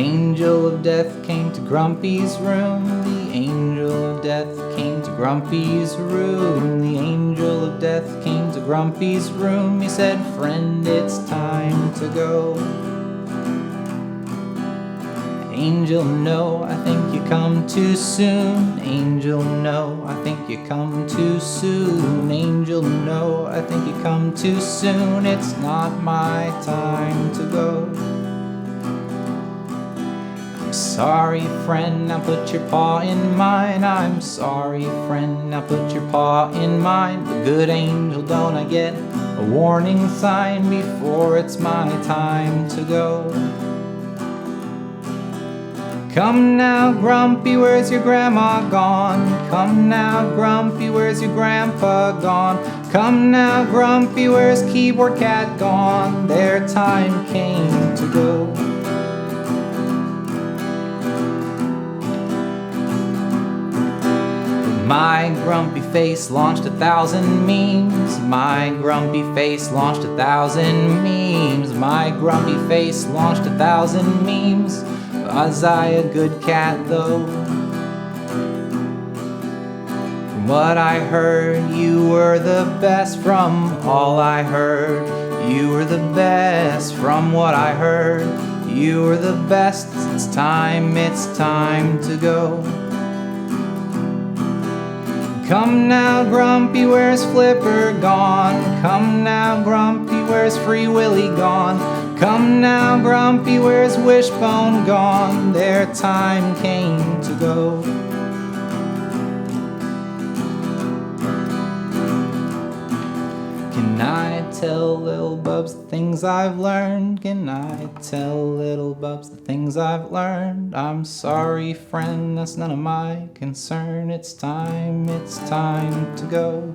angel of death came to Grumpy's room. The angel of death came to Grumpy's room. The angel of death came to Grumpy's room. He said, "Friend, it's time to go." Angel, no, I think you come too soon. Angel, no, I think you come too soon. Angel, no, I think you come too soon. It's not my time to go. I'm sorry, friend, now put your paw in mine. I'm sorry, friend, now put your paw in mine. But good angel, don't I get a warning sign before it's my time to go? Come now, Grumpy, where's your grandma gone? Come now, Grumpy, where's your grandpa gone? Come now, Grumpy, where's Keyboard Cat gone? Their time came to go. My grumpy face launched 1,000 memes. My grumpy face launched 1,000 memes. My grumpy face launched 1,000 memes. Was I a good cat though? From what I heard, you were the best. From all I heard, you were the best. From what I heard, you were the best. It's time to go. Come now, Grumpy, where's Flipper gone? Come now, Grumpy, where's Free Willy gone? Come now, Grumpy, where's Wishbone gone? Their time came to go. Can I tell little Bubs the things I've learned? Can I tell little Bubs the things I've learned? I'm sorry, friend, that's none of my concern. It's time to go.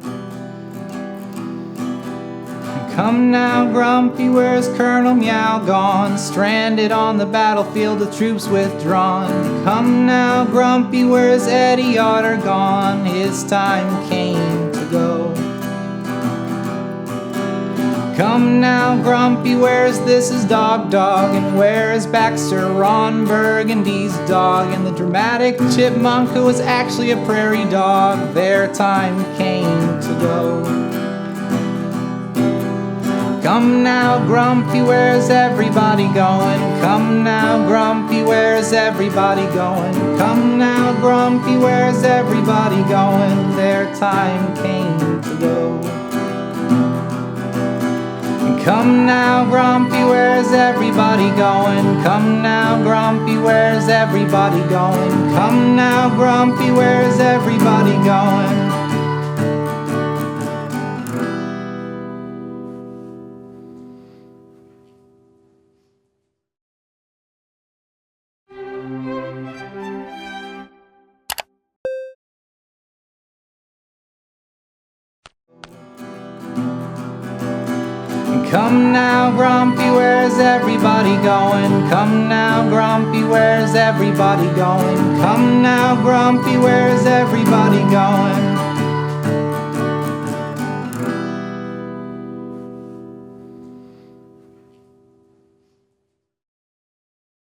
Come now, Grumpy, where's Colonel Meow gone? Stranded on the battlefield, the troops withdrawn. Come now, Grumpy, where's Eddie Otter gone? His time came to go. Come now, Grumpy, where's This Is Dog? And where's Baxter, Ron Burgundy's dog? And the dramatic chipmunk who was actually a prairie dog. Their time came to go. Come now, Grumpy, where's everybody going? Come now, Grumpy, where's everybody going? Come now, Grumpy, where's everybody going? Their time came to go. Come now, Grumpy, where's everybody going? Come now, Grumpy, where's everybody going? Come now, Grumpy, where's everybody going? Come now, Grumpy, where's everybody going? Come now, Grumpy, where's everybody going? Come now, Grumpy, where's everybody going?